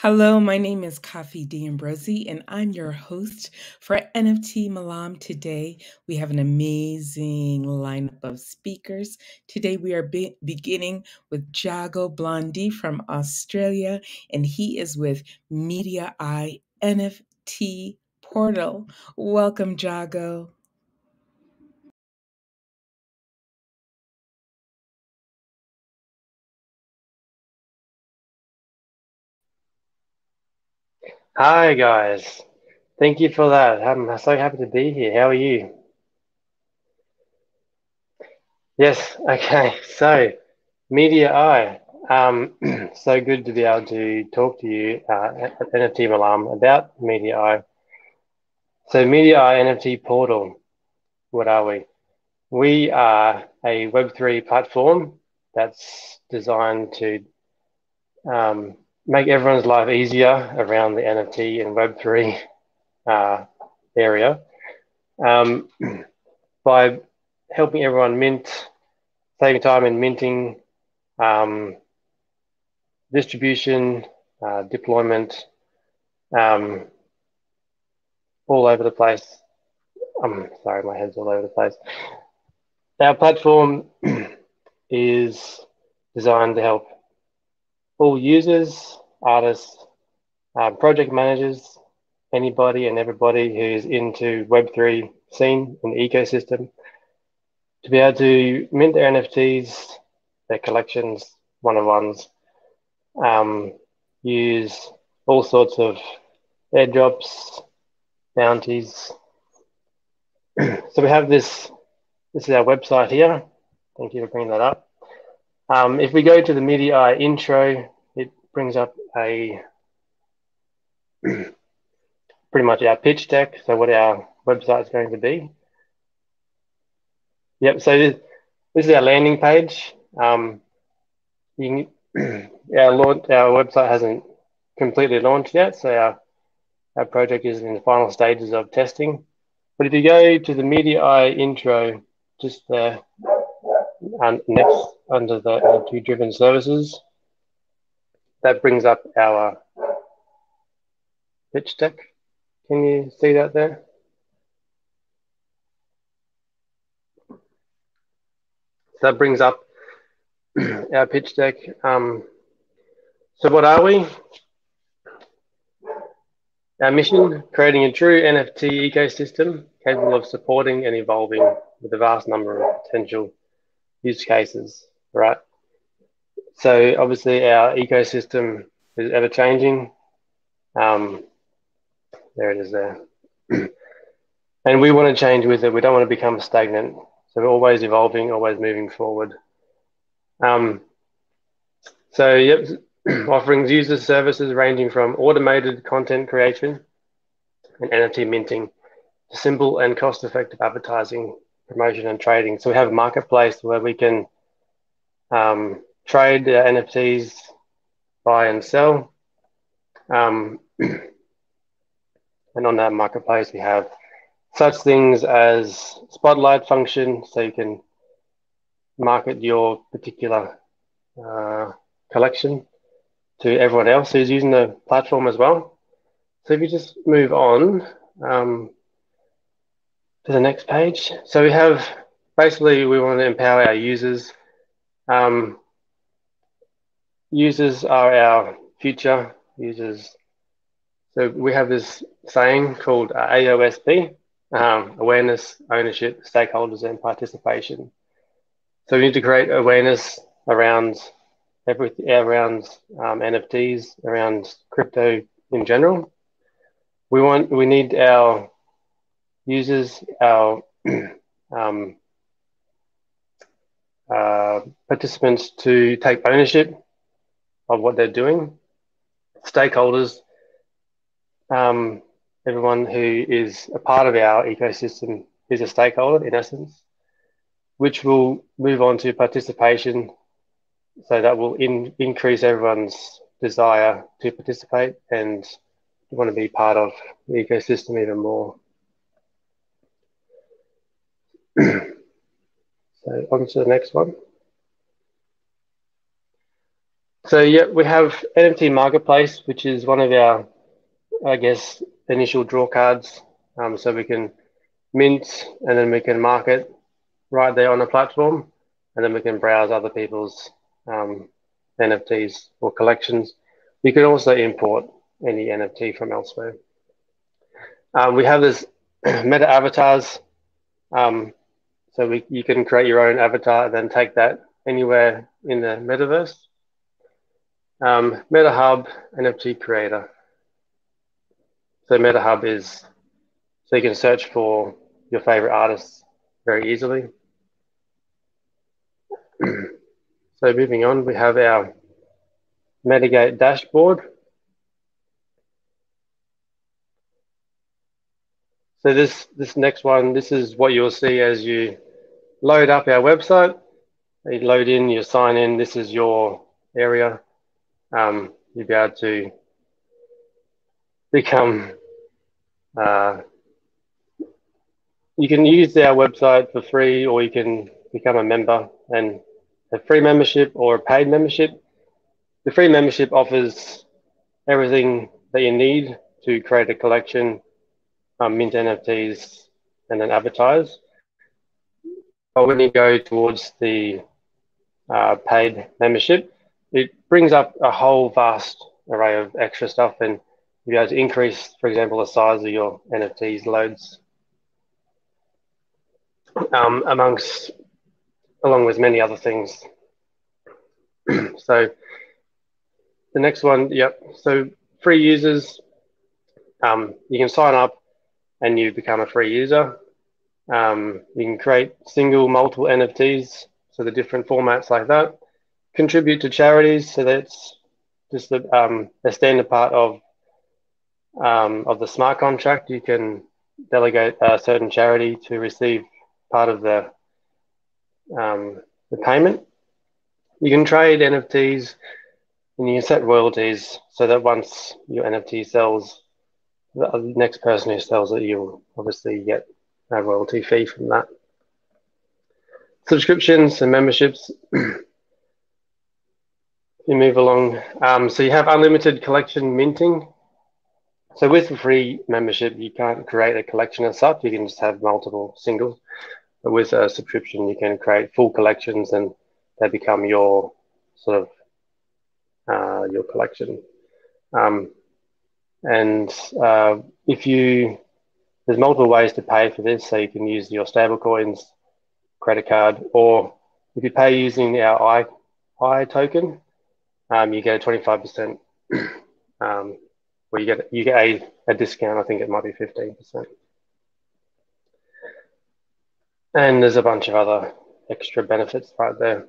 Hello, my name is Kafi D'Ambrosi, and I'm your host for NFT Malam. Today, we have an amazing lineup of speakers. Today, we are beginning with Jago Blondie from Australia, and he is with Media Eye NFT Portal. Welcome, Jago. Hi guys, thank you for that. I'm so happy to be here. How are you? Yes, okay. So, Media Eye. So good to be able to talk to you at NFT Malam about Media Eye. So, Media Eye NFT portal. What are we? We are a Web3 platform that's designed to make everyone's life easier around the NFT and Web3 uh, area. Um, by helping everyone mint, saving time in minting, um, distribution, deployment, um, all over the place. Sorry, my head's all over the place. Our platform is designed to help all users, artists, project managers, anybody and everybody who's into Web3 scene and the ecosystem to be able to mint their NFTs, their collections, one-of-ones, use all sorts of airdrops, bounties. So we have this is our website here. Thank you for bringing that up. If we go to the Media Eye intro, it brings up a pretty much our pitch deck. So what our website is going to be. Yep. So this is our landing page. You can, our website hasn't completely launched yet, so our project is in the final stages of testing. But if you go to the Media Eye intro, just there, next under the NFT-driven services, that brings up our pitch deck. Can you see that there? So that brings up our pitch deck. So what are we? Our mission, creating a true NFT ecosystem capable of supporting and evolving with a vast number of potential use cases, right? So obviously our ecosystem is ever changing. There it is there. And we want to change with it. We don't want to become stagnant. So we're always evolving, always moving forward. So yep, offerings user services ranging from automated content creation and NFT minting to simple and cost-effective advertising, promotion, and trading. So we have a marketplace where we can trade NFTs, buy and sell. And on that marketplace, we have such things as spotlight function, so you can market your particular collection to everyone else who's using the platform as well. So if you just move on to the next page. So we have, basically, we want to empower our users. Users are our future users. So we have this saying called AOSP, awareness, ownership, stakeholders, and participation. So we need to create awareness around everything, around NFTs, around crypto in general. We need our users, our participants to take ownership of what they're doing. Stakeholders, everyone who is a part of our ecosystem is a stakeholder in essence, which will move on to participation. So that will increase everyone's desire to participate and want to be part of the ecosystem even more. So on to the next one. So yeah, we have NFT Marketplace, which is one of our, I guess, initial draw cards. So we can mint and then we can market right there on the platform, and then we can browse other people's NFTs or collections. You can also import any NFT from elsewhere. We have this meta avatars. So you can create your own avatar and then take that anywhere in the metaverse. MetaHub NFT creator. So MetaHub is so you can search for your favorite artists very easily. So moving on, we have our Metagate dashboard. So this next one, this is what you'll see as you load up our website. You load in, you sign in. This is your area. You'll be able to become. You can use our website for free, or you can become a member, and a free membership or a paid membership. The free membership offers everything that you need to create a collection, mint NFTs, and then advertise. But when you go towards the paid membership, it brings up a whole vast array of extra stuff, and you'll be able to increase, for example, the size of your NFTs loads, along with many other things. So the next one, yep. So free users, you can sign up and you become a free user. You can create single, multiple NFTs, so the different formats like that. Contribute to charities, so that's just a standard part of the smart contract. You can delegate a certain charity to receive part of the payment. You can trade NFTs and you can set royalties so that once your NFT sells, the next person who sells it, you'll obviously get a royalty fee from that. Subscriptions and memberships. You move along. So you have unlimited collection minting. So with a free membership, you can't create a collection as such. You can just have multiple singles. But with a subscription, you can create full collections, and they become your sort of your collection. There's multiple ways to pay for this. So you can use your stable coins, credit card, or if you pay using our I token, you get a 25%, or you get a discount. I think it might be 15%. And there's a bunch of other extra benefits right there.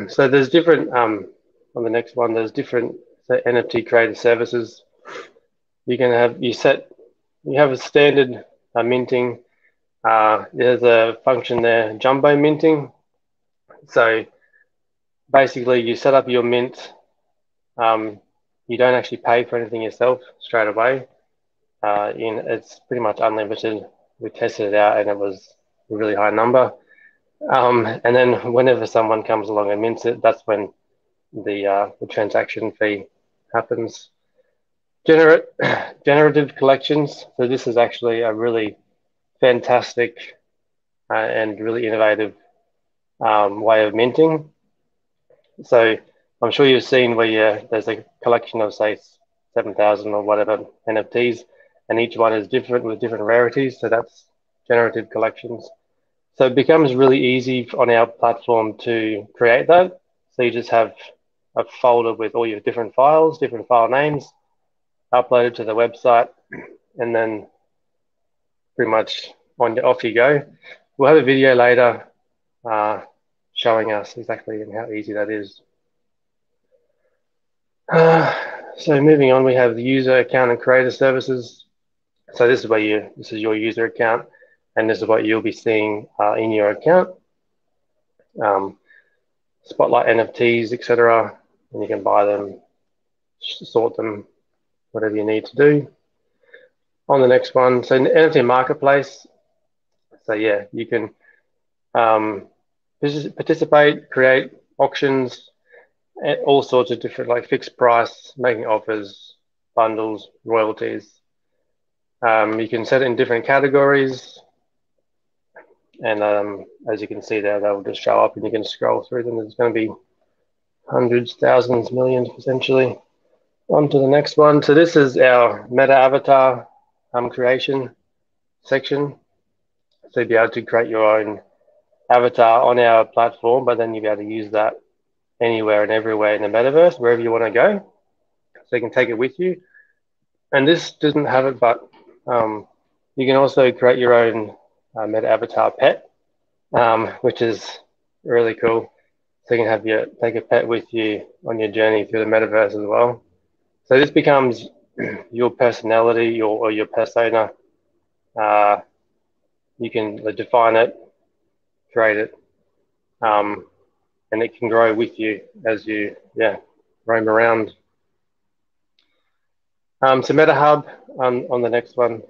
So there's different, on the next one, there's different NFT creator services. You have a standard minting. There's a function there, jumbo minting. So basically you set up your mint. You don't actually pay for anything yourself straight away. It's pretty much unlimited. We tested it out and it was a really high number. And then whenever someone comes along and mints it, that's when the transaction fee happens. Generative collections. So this is actually a really fantastic and really innovative way of minting. So I'm sure you've seen where there's a collection of, say, 7,000 or whatever NFTs, and each one is different with different rarities. So that's generative collections. So it becomes really easy on our platform to create that. So you just have a folder with all your different files, different file names, upload it to the website, and then pretty much off you go. We'll have a video later showing us exactly how easy that is. So moving on, we have the user account and creator services. So this is your user account, and this is what you'll be seeing in your account. Spotlight NFTs, etc. And you can buy them, sort them, whatever you need to do. On the next one, so NFT Marketplace. So yeah, you can participate, create auctions, all sorts of different, like fixed price, making offers, bundles, royalties. You can set it in different categories, and as you can see there, they'll just show up and you can scroll through them. There's going to be hundreds, thousands, millions potentially. On to the next one. So this is our meta avatar creation section. So you'll be able to create your own avatar on our platform, but then you'll be able to use that anywhere and everywhere in the metaverse, wherever you want to go. So you can take it with you. And this doesn't have it, but you can also create your own meta avatar pet, which is really cool. So you can have take a pet with you on your journey through the metaverse as well. So this becomes your personality or your persona. You can define it, create it, and it can grow with you as you roam around. So MetaHub on the next one.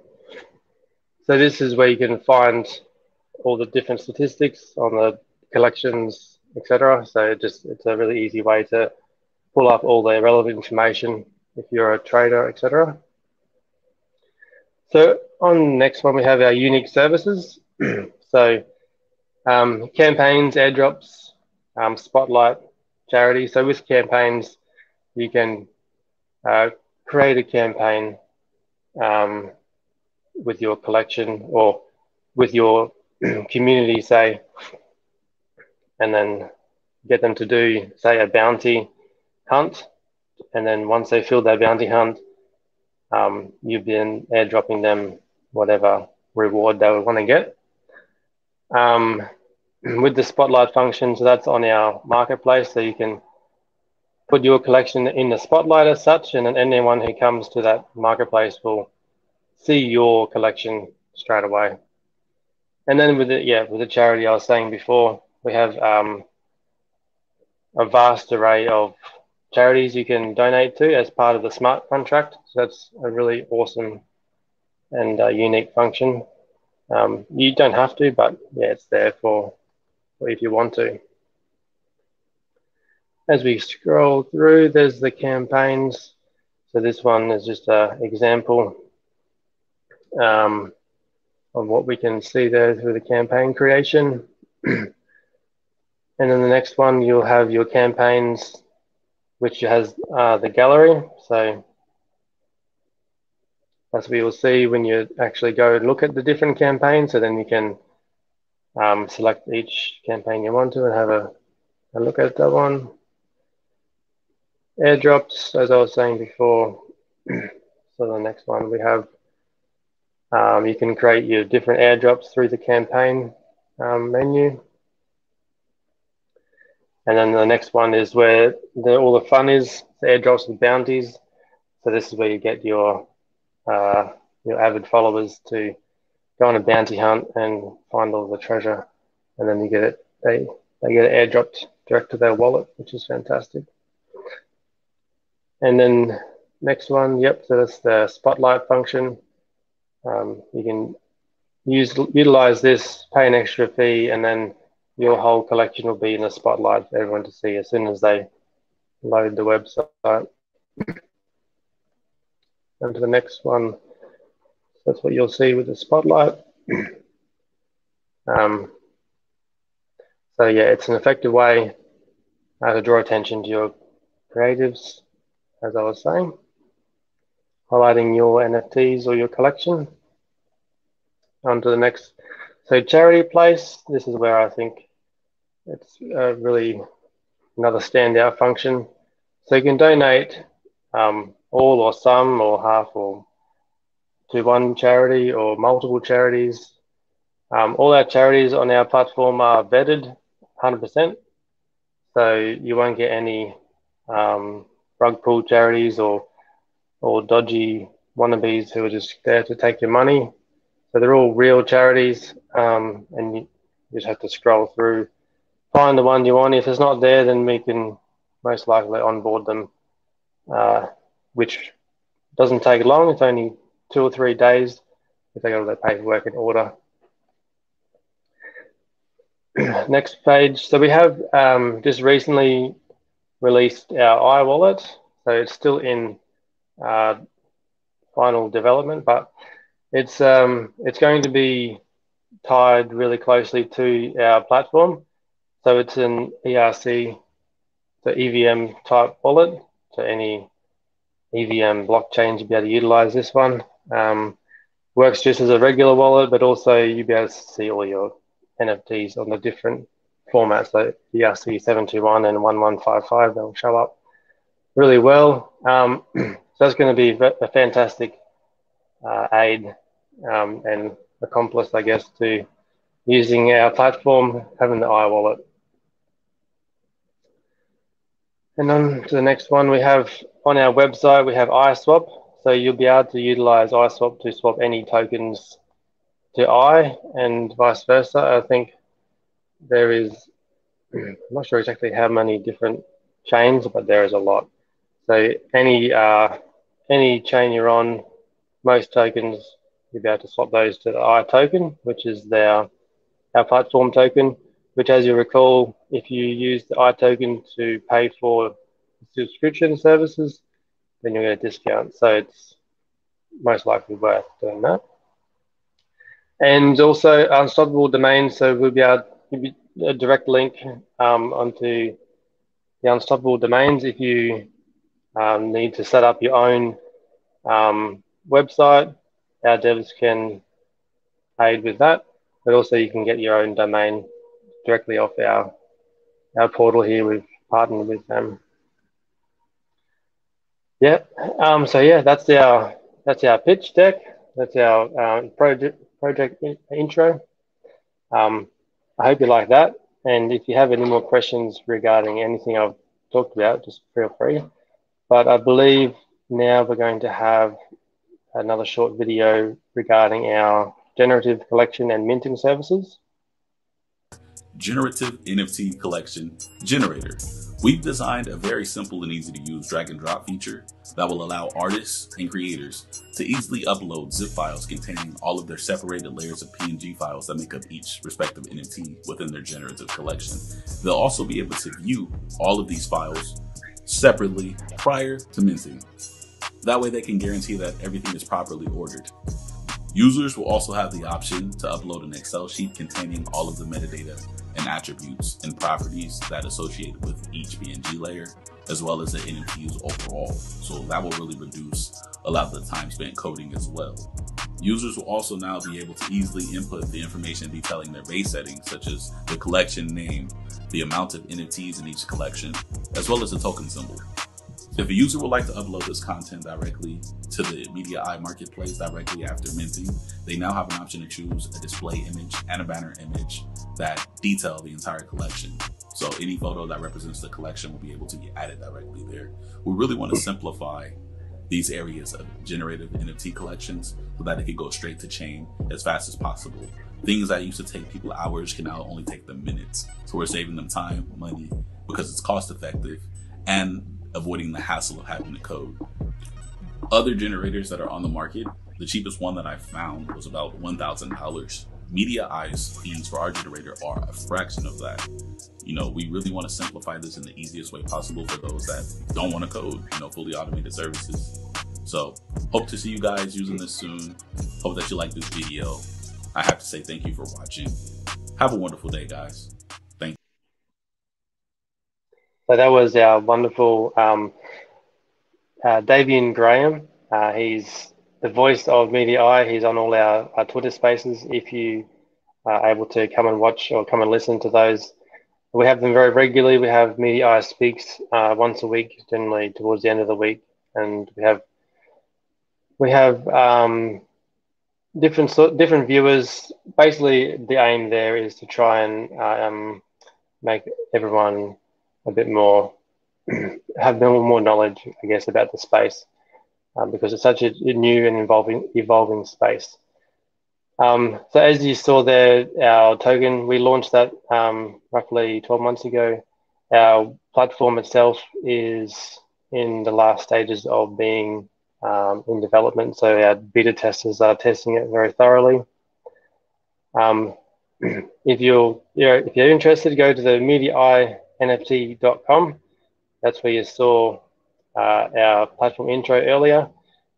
So this is where you can find all the different statistics on the collections, etc. So it's a really easy way to pull up all the relevant information if you're a trader, etc. So on the next one, we have our unique services. So campaigns, airdrops, spotlight, charity. So with campaigns, you can create a campaign with your collection or with your community, say, and then get them to do, say, a bounty hunt. And then once they fill that bounty hunt, you've been airdropping them whatever reward they would want to get. With the spotlight function, so that's on our marketplace, so you can put your collection in the spotlight as such, and then anyone who comes to that marketplace will see your collection straight away. And then with the charity I was saying before, we have a vast array of charities you can donate to as part of the smart contract. So that's a really awesome and unique function. You don't have to, but yeah, it's there for if you want to. As we scroll through, there's the campaigns. So this one is just an example of what we can see there through the campaign creation. And then the next one, you'll have your campaigns, which has the gallery. So that's what you'll see when you actually go and look at the different campaigns. So then you can select each campaign you want to and have a look at that one. Airdrops, as I was saying before. So the next one we have, you can create your different airdrops through the campaign menu. And then the next one is where all the fun is, the airdrops and bounties. So this is where you get your avid followers to go on a bounty hunt and find all the treasure, and then you get it. They get it airdropped direct to their wallet, which is fantastic. And then next one, so that's the spotlight function. You can utilize this, pay an extra fee, and then your whole collection will be in the spotlight for everyone to see as soon as they load the website. And to the next one, that's what you'll see with the spotlight. So yeah, it's an effective way to draw attention to your creatives, as I was saying, highlighting your NFTs or your collection. On to the next. So charity place, this is where I think it's really another standout function. So you can donate all or some or half or to one charity or multiple charities. All our charities on our platform are vetted 100%. So you won't get any rug pull charities or dodgy wannabes who are just there to take your money. So they're all real charities, and you just have to scroll through, find the one you want. If it's not there, then we can most likely onboard them, which doesn't take long. It's only 2 or 3 days if they got all their paperwork in order. Next page. So we have just recently released our iWallet. So it's still in final development, but it's going to be tied really closely to our platform. So it's an ERC, the EVM type wallet. So any EVM blockchains, you'll be able to utilize this one. Works just as a regular wallet, but also you'll be able to see all your NFTs on the different formats, like ERC 721 and 1155. They'll show up really well. So that's going to be a fantastic aid and accomplice, I guess, to using our platform, having the iWallet. And on to the next one, we have on our website, we have iSwap. So you'll be able to utilize iSwap to swap any tokens to I and vice versa. I think there is, I'm not sure exactly how many different chains, but there is a lot. So any chain you're on, most tokens, you'll be able to swap those to the I token, which is our platform token, which, as you recall, if you use the I token to pay for subscription services, then you'll get a discount. So it's most likely worth doing that. And also unstoppable domains. So we'll be able to give you a direct link onto the unstoppable domains if you need to set up your own website. Our devs can aid with that, but also you can get your own domain directly off our portal here. We've partnered with them. Yeah. So yeah, that's our pitch deck. That's our project intro. I hope you like that. And if you have any more questions regarding anything I've talked about, just feel free. But I believe now we're going to have another short video regarding our generative collection and minting services. Generative NFT collection generator. We've designed a very simple and easy to use drag and drop feature that will allow artists and creators to easily upload zip files containing all of their separated layers of PNG files that make up each respective NFT within their generative collection. They'll also be able to view all of these files separately prior to minting. That way they can guarantee that everything is properly ordered. Users will also have the option to upload an Excel sheet containing all of the metadata and attributes and properties that associated with each PNG layer, as well as the NFTs overall. So that will really reduce a lot of the time spent coding as well. Users will also now be able to easily input the information detailing their base settings, such as the collection name, the amount of NFTs in each collection, as well as the token symbol. If a user would like to upload this content directly to the METAVERSE marketplace directly after minting, they now have an option to choose a display image and a banner image that detail the entire collection. So any photo that represents the collection will be able to be added directly there. We really want to simplify these areas of generative NFT collections so that it can go straight to chain as fast as possible. Things that used to take people hours can now only take them minutes. So we're saving them time, money, because it's cost effective and avoiding the hassle of having to code. Other generators that are on the market, the cheapest one that I found was about $1,000. METAVERSE fees for our generator are a fraction of that. You know, we really want to simplify this in the easiest way possible for those that don't want to code, fully automated services. So hope to see you guys using this soon. Hope that you like this video. I have to say thank you for watching. Have a wonderful day, guys. Thank you. So that was our wonderful Davian Graham. He's the voice of METAVERSE. He's on all our Twitter spaces. If you are able to come and watch or come and listen to those, we have them very regularly. We have METAVERSE Speaks once a week, generally towards the end of the week, and we have different viewers. Basically, the aim there is to try and make everyone a bit more, have a bit more knowledge, I guess, about the space, because it's such a new and evolving space. So as you saw there, our token, we launched that roughly 12 months ago. Our platform itself is in the last stages of being in development, so our beta testers are testing it very thoroughly. If you're interested, go to the METAVERSE NFT.com That's where you saw our platform intro earlier.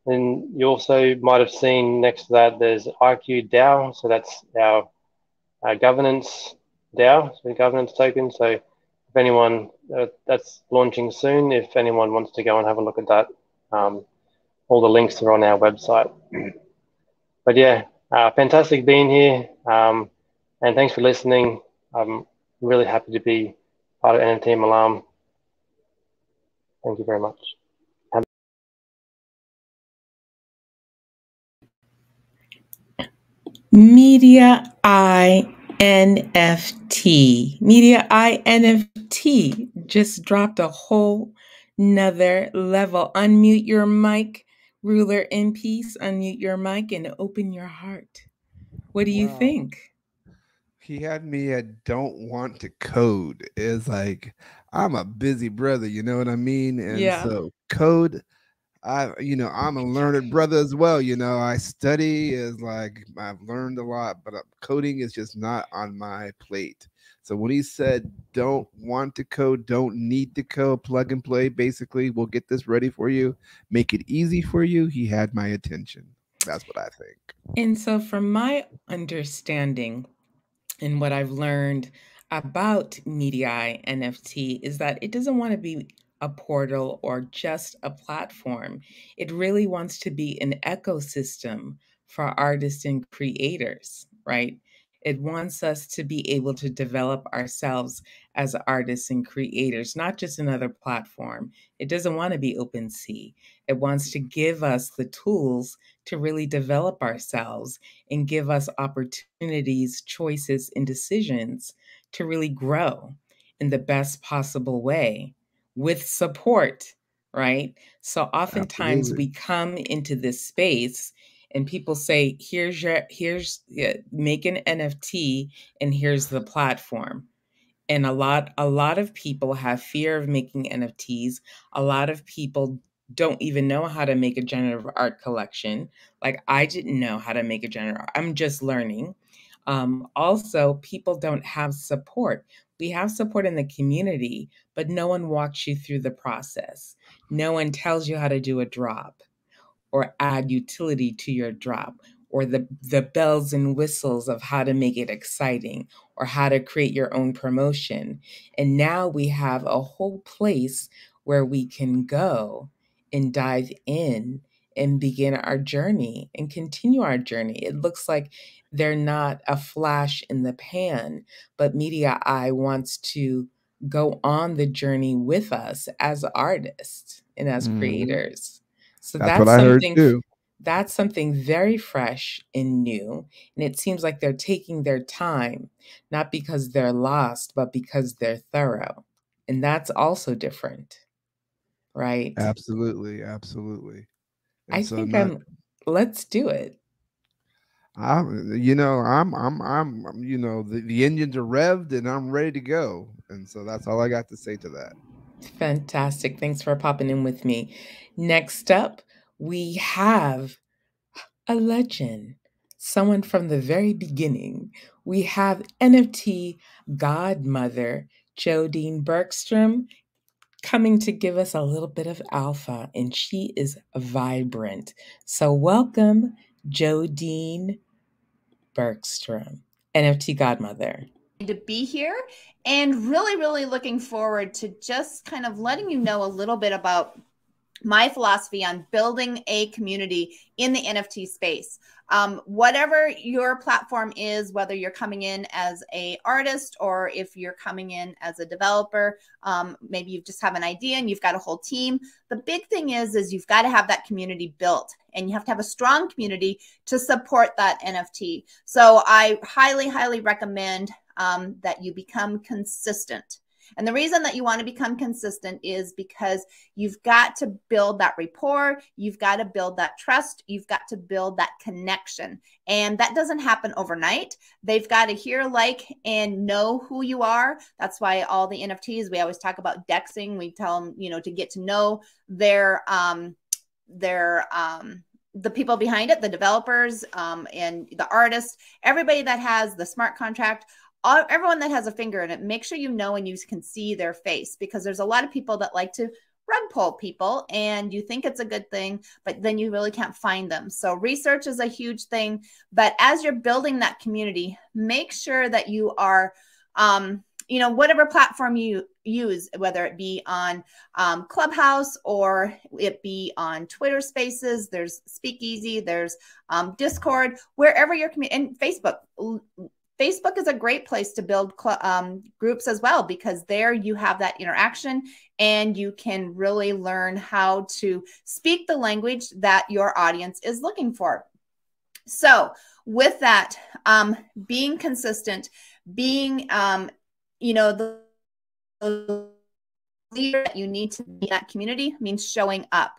And you also might have seen next to that, there's IQ DAO. So that's our governance DAO, so governance token. So if anyone, that's launching soon, if anyone wants to go and have a look at that, all the links are on our website. But yeah, fantastic being here. And thanks for listening. I'm really happy to be part of NFT Malam. Thank you very much. Media I NFT. Media I NFT just dropped a whole nother level. Unmute your mic, ruler in peace. Unmute your mic and open your heart. What do you think? He had me at don't want to code. It's like I'm a busy brother, you know what I mean? And so code, I'm a learned brother as well. I study is like I've learned a lot, but coding is just not on my plate. So when he said don't want to code, don't need to code, plug and play, basically, we'll get this ready for you, make it easy for you. He had my attention. That's what I think. And so from my understanding and what I've learned about Media NFT is that it doesn't want to be a portal or just a platform. It really wants to be an ecosystem for artists and creators, right? It wants us to be able to develop ourselves as artists and creators, not just another platform. It doesn't want to be OpenSea. It wants to give us the tools to really develop ourselves and give us opportunities, choices, and decisions to really grow in the best possible way with support, right? So oftentimes Absolutely. we come into this space and people say, make an NFT and here's the platform. And a lot of people have fear of making NFTs. A lot of people don't even know how to make a generative art collection. Like I didn't know how to make a generative art. I'm just learning. Also, people don't have support. We have support in the community, but no one walks you through the process. No one tells you how to do a drop or add utility to your drop, or the bells and whistles of how to make it exciting or how to create your own promotion. And now we have a whole place where we can go and dive in and begin our journey and continue our journey. It looks like they're not a flash in the pan, but Media Eye wants to go on the journey with us as artists and as creators. So That's what I heard too. that's something very fresh and new. And it seems like they're taking their time, not because they're lost, but because they're thorough. And that's also different, right? Absolutely, absolutely. And I so think not let's do it. I'm the engines are revved and I'm ready to go. And so that's all I got to say to that. Fantastic. Thanks for popping in with me. Next up, we have a legend, someone from the very beginning. We have NFT godmother Jodine Bergstrom coming to give us a little bit of alpha, and she is vibrant. So welcome, Jodine Bergstrom, NFT godmother. To be here and really looking forward to just kind of letting you know a little bit about my philosophy on building a community in the NFT space. Whatever your platform is, whether you're coming in as an artist or if you're coming in as a developer, maybe you just have an idea and you've got a whole team. The big thing is you've got to have that community built, and you have to have a strong community to support that NFT. So I highly recommend that you become consistent. And the reason that you want to become consistent is because you've got to build that rapport. You've got to build that trust. You've got to build that connection. And that doesn't happen overnight. They've got to hear, like, and know who you are. That's why all the NFTs, we always talk about dexing. We tell them, to get to know the people behind it, the developers and the artists, everybody that has the smart contract. everyone that has a finger in it, make sure you know and you can see their face, because there's a lot of people that like to rug pull people and you think it's a good thing, but then you really can't find them. So research is a huge thing. But as you're building that community, make sure that you are, whatever platform you use, whether it be on Clubhouse or it be on Twitter Spaces, there's Speakeasy, there's Discord, wherever your community, and Facebook. Facebook is a great place to build groups as well, because there you have that interaction and you can really learn how to speak the language that your audience is looking for. So with that, being consistent, being, the leader that you need to be in that community means showing up.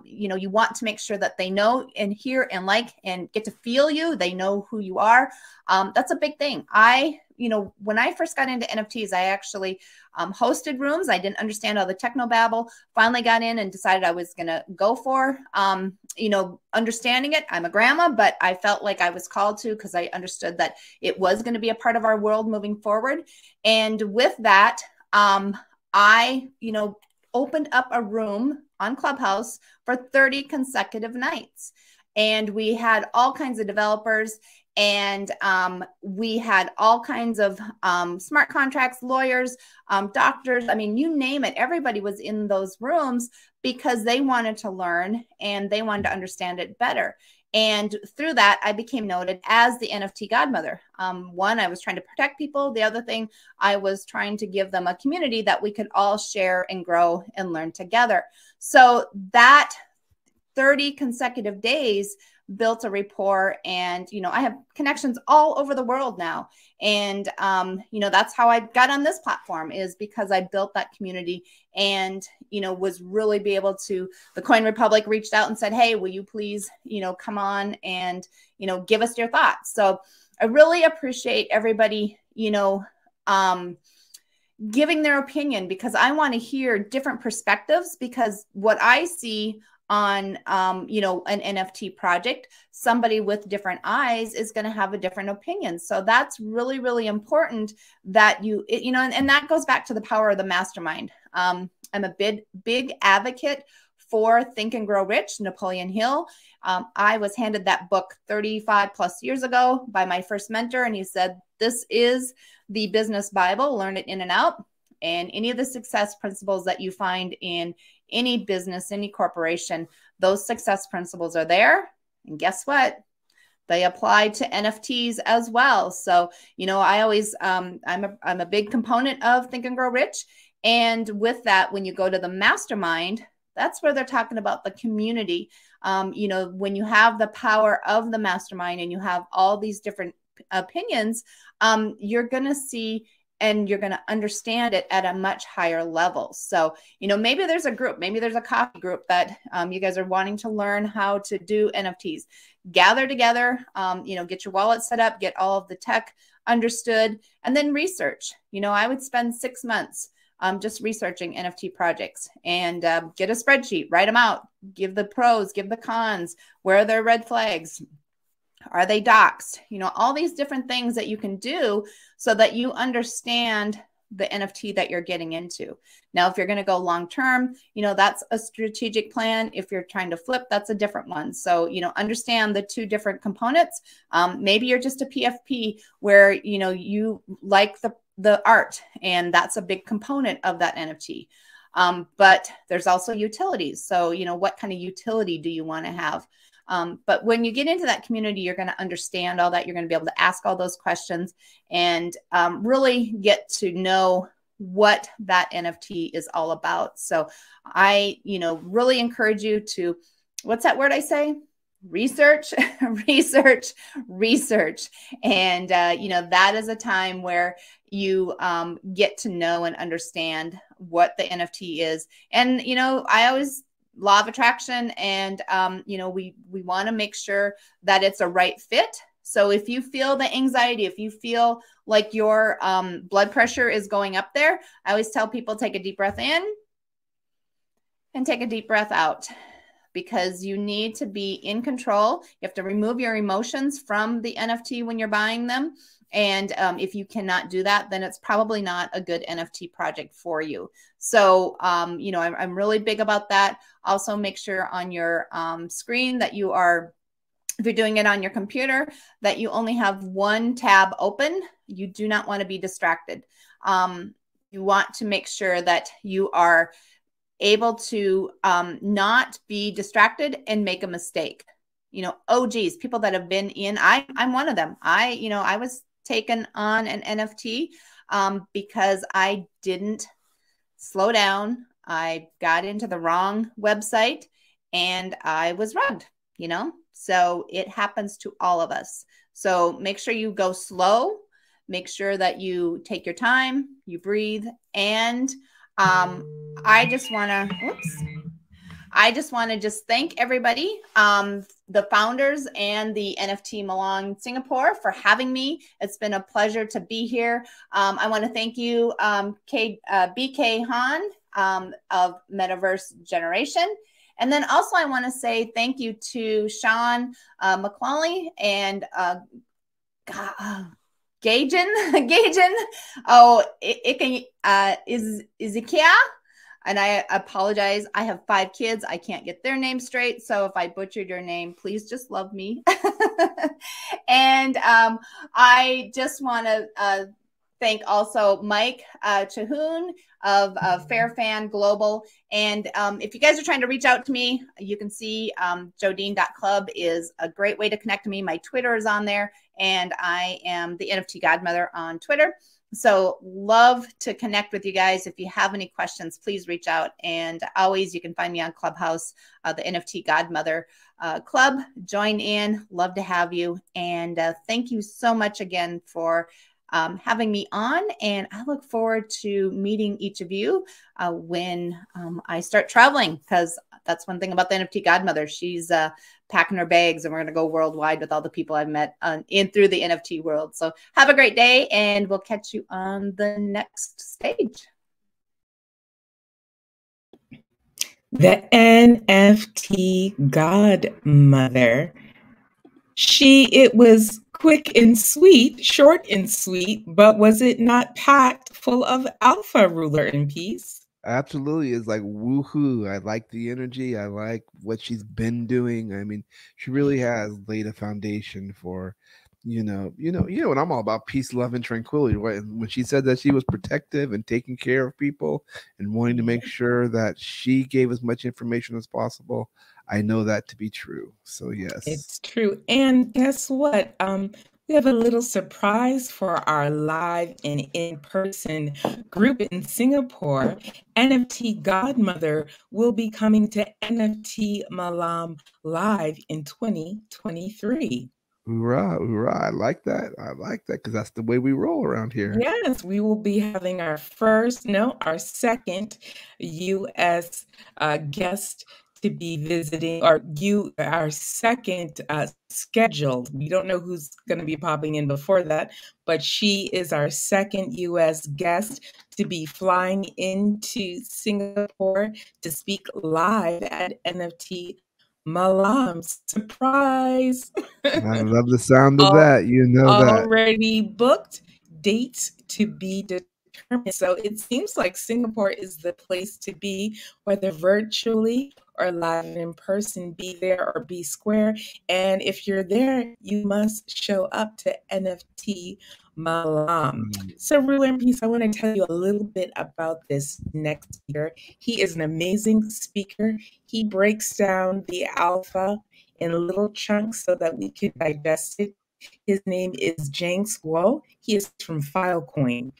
You want to make sure that they know and hear and like and get to feel you. They know who you are. That's a big thing. When I first got into NFTs, I actually hosted rooms. I didn't understand all the technobabble. Finally got in and decided I was going to go for, understanding it. I'm a grandma, but I felt like I was called to, because I understood that it was going to be a part of our world moving forward. And with that, I opened up a room on Clubhouse for 30 consecutive nights. And we had all kinds of developers, and we had all kinds of smart contracts, lawyers, doctors. I mean, you name it. Everybody was in those rooms because they wanted to learn and they wanted to understand it better. And through that, I became noted as the NFT godmother. One, I was trying to protect people. The other thing, I was trying to give them a community that we could all share and grow and learn together. So that 30 consecutive days built a rapport, and I have connections all over the world now. And that's how I got on this platform, is because I built that community and was really be able to. The Coin Republic reached out and said, hey, will you please come on and give us your thoughts. So I really appreciate everybody giving their opinion, because I want to hear different perspectives, because what I see on, an NFT project, somebody with different eyes is going to have a different opinion. So that's really, really important that and that goes back to the power of the mastermind. I'm a big advocate for Think and Grow Rich, Napoleon Hill. I was handed that book 35 plus years ago by my first mentor, and he said, this is the business Bible, learn it in and out. And any of the success principles that you find in any business, any corporation, those success principles are there. And guess what? They apply to NFTs as well. So, I always, I'm a big component of Think and Grow Rich. And with that, when you go to the mastermind, that's where they're talking about the community. When you have the power of the mastermind and you have all these different opinions, you're going to see and you're going to understand it at a much higher level. So, maybe there's a group, maybe there's a coffee group that you guys are wanting to learn how to do NFTs. Gather together, get your wallet set up, get all of the tech understood, and then research. I would spend 6 months just researching NFT projects and get a spreadsheet, write them out, give the pros, give the cons, where are their red flags? Are they doxed? All these different things that you can do so that you understand the NFT that you're getting into. Now, if you're going to go long-term, that's a strategic plan. If you're trying to flip, that's a different one. So, understand the two different components. Maybe you're just a PFP where, you like the art, and that's a big component of that NFT. But there's also utilities. So, what kind of utility do you want to have? But when you get into that community, you're going to understand all that. You're going to be able to ask all those questions and really get to know what that NFT is all about. So I, really encourage you to, what's that word I say? Research, research, research. And, that is a time where you get to know and understand what the NFT is. And, I always law of attraction. And, we want to make sure that it's a right fit. So if you feel the anxiety, if you feel like your blood pressure is going up there, I always tell people, take a deep breath in and take a deep breath out, because you need to be in control. You have to remove your emotions from the NFT when you're buying them. And if you cannot do that, then it's probably not a good NFT project for you. So, you know, I'm really big about that. Also, make sure on your screen that you are, if you're doing it on your computer, that you only have one tab open. You do not want to be distracted. You want to make sure that you are able to not be distracted and make a mistake. You know, OGs, people that have been in, I'm one of them. You know, I was taken on an NFT because I didn't slow down. I got into the wrong website and I was rugged, you know? So it happens to all of us. So make sure you go slow. Make sure that you take your time, you breathe. And I just want to just thank everybody, the founders and the NFT Malam Singapore, for having me. It's been a pleasure to be here. I want to thank you, BK Han of Metaverse Generation. And then also I want to say thank you to Sean McCully and Gaijin. Oh, Izakaya. And I apologize. I have 5 kids. I can't get their names straight. So if I butchered your name, please just love me. And I just want to thank also Mike Chahoon of Fairfan Global. And if you guys are trying to reach out to me, you can see Jodine.club is a great way to connect to me. My Twitter is on there, and I am the NFT Godmother on Twitter. So love to connect with you guys. If you have any questions, please reach out. And always, you can find me on Clubhouse, the NFT Godmother Club. Join in. Love to have you. And thank you so much again for having me on. And I look forward to meeting each of you when I start traveling, because that's one thing about the NFT Godmother. She's packing her bags, and we're going to go worldwide with all the people I've met through the NFT world. So have a great day, and we'll catch you on the next stage. The NFT Godmother. It was quick and sweet, short and sweet, but was it not packed full of alpha, ruler and peace? Absolutely. It's like woohoo. I like the energy. I like what she's been doing. I mean, she really has laid a foundation for, and I'm all about peace, love, and tranquility. Right? And when she said that she was protective and taking care of people and wanting to make sure that she gave as much information as possible, I know that to be true. So yes, it's true. And guess what? We have a little surprise for our live and in-person group in Singapore. NFT Godmother will be coming to NFT Malam Live in 2023. Hoorah, hoorah. I like that. I like that, because that's the way we roll around here. Yes, we will be having our second U.S. Guest to be visiting, or our second scheduled. We don't know who's going to be popping in before that, but she is our second U.S. guest to be flying into Singapore to speak live at NFT Malam. Surprise! I love the sound of that. You know that. Already booked, dates to be determined. So it seems like Singapore is the place to be, whether virtually or live in person. Be there or be square. And if you're there, you must show up to NFT Malam. So, Ruler and Peace, I want to tell you a little bit about this next speaker. He is an amazing speaker. He breaks down the alpha in little chunks so that we can digest it. His name is Jenks Guo. He is from Filecoin.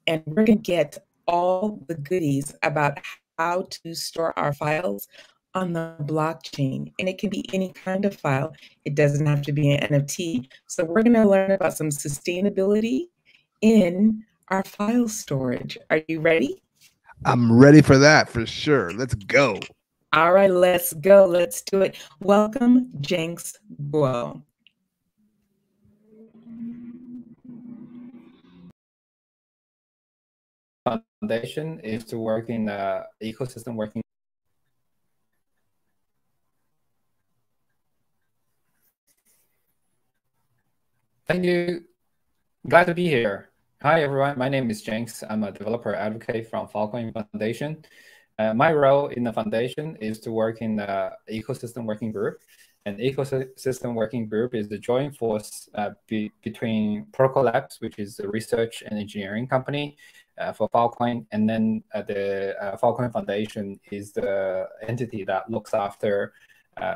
And we're going to get all the goodies about how to store our files on the blockchain. And it can be any kind of file. It doesn't have to be an NFT. So we're going to learn about some sustainability in our file storage. Are you ready? I'm ready for that, for sure. Let's go. All right, let's go. Let's do it. Welcome, Jenks Guo. Foundation is to work in the ecosystem, working Thank you. Glad to be here. Hi, everyone. My name is Jenks. I'm a developer advocate from Filecoin Foundation. My role in the foundation is to work in the ecosystem working group. An ecosystem working group is the joint force between Protocol Labs, which is a research and engineering company for Filecoin, and then the Filecoin Foundation is the entity that looks after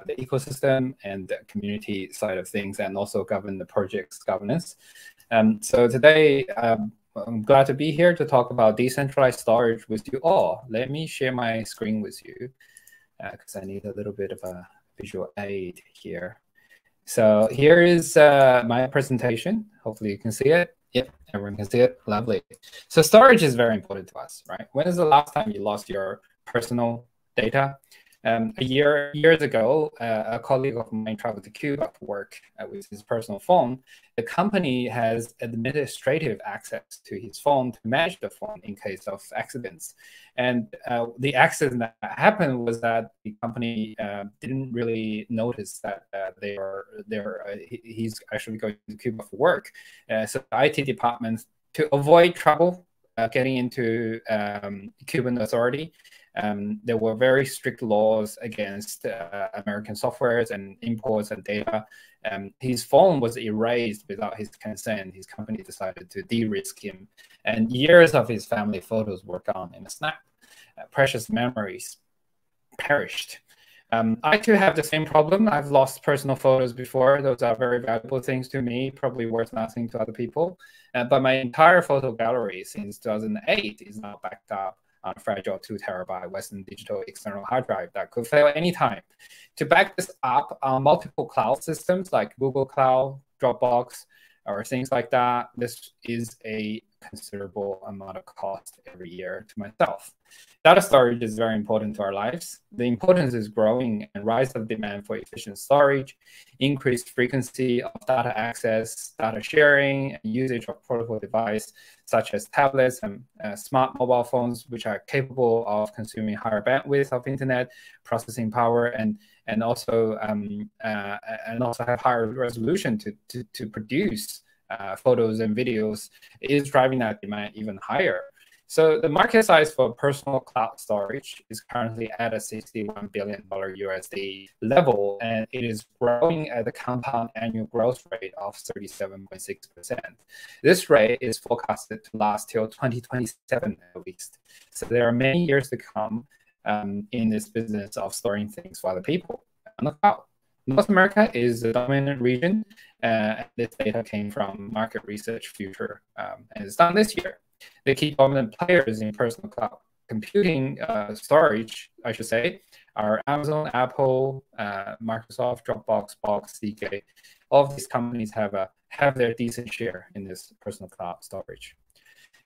the ecosystem and the community side of things, and also govern the project's governance. So today, I'm glad to be here to talk about decentralized storage with you all. Let me share my screen with you because I need a little bit of a visual aid here. So here is my presentation. Hopefully you can see it. Yep, everyone can see it. Lovely. So storage is very important to us, right? When is the last time you lost your personal data? Years ago, a colleague of mine traveled to Cuba to work with his personal phone. The company has administrative access to his phone to manage the phone in case of accidents. And the accident that happened was that the company didn't really notice that he's actually going to Cuba for work. So the IT department, to avoid trouble getting into Cuban authority, there were very strict laws against American softwares and imports and data. His phone was erased without his consent. His company decided to de-risk him, and years of his family photos were gone in a snap. Precious memories perished. I too have the same problem. I've lost personal photos before. Those are very valuable things to me, probably worth nothing to other people. But my entire photo gallery since 2008 is now backed up on a fragile 2 terabyte Western Digital external hard drive that could fail anytime. To back this up on multiple cloud systems like Google Cloud, Dropbox, or things like that, this is a considerable amount of cost every year to myself. Data storage is very important to our lives. The importance is growing, and rise of demand for efficient storage, increased frequency of data access, data sharing, and usage of portable devices such as tablets and smart mobile phones, which are capable of consuming higher bandwidth of internet processing power, and also have higher resolution to produce photos and videos, is driving that demand even higher. So the market size for personal cloud storage is currently at a $61 billion USD level, and it is growing at a compound annual growth rate of 37.6%. This rate is forecasted to last till 2027 at least. So there are many years to come in this business of storing things for other people on the cloud. North America is the dominant region. This data came from Market Research Future, and it's done this year. The key dominant players in personal cloud computing storage, I should say, are Amazon, Apple, Microsoft, Dropbox, Box, CK. All of these companies have their decent share in this personal cloud storage.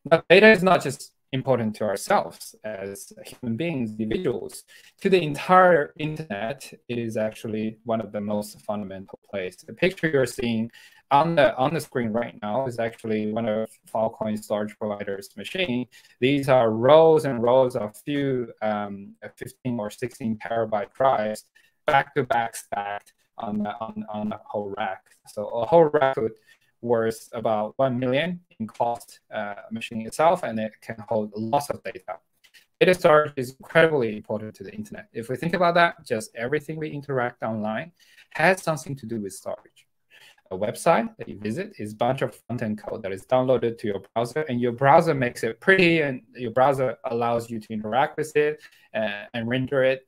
But data is not just important to ourselves as human beings, individuals. To the entire internet, it is actually one of the most fundamental places. The picture you're seeing on the screen right now is actually one of Filecoin storage providers' machine. These are rows and rows of few 15 or 16 terabyte drives back to back stacked on a whole rack. So a whole rack worth about 1 million in cost machine itself, and it can hold lots of data. Data storage is incredibly important to the internet. If we think about that, just everything we interact online has something to do with storage. A website that you visit is a bunch of front-end code that is downloaded to your browser, and your browser makes it pretty, and your browser allows you to interact with it and render it.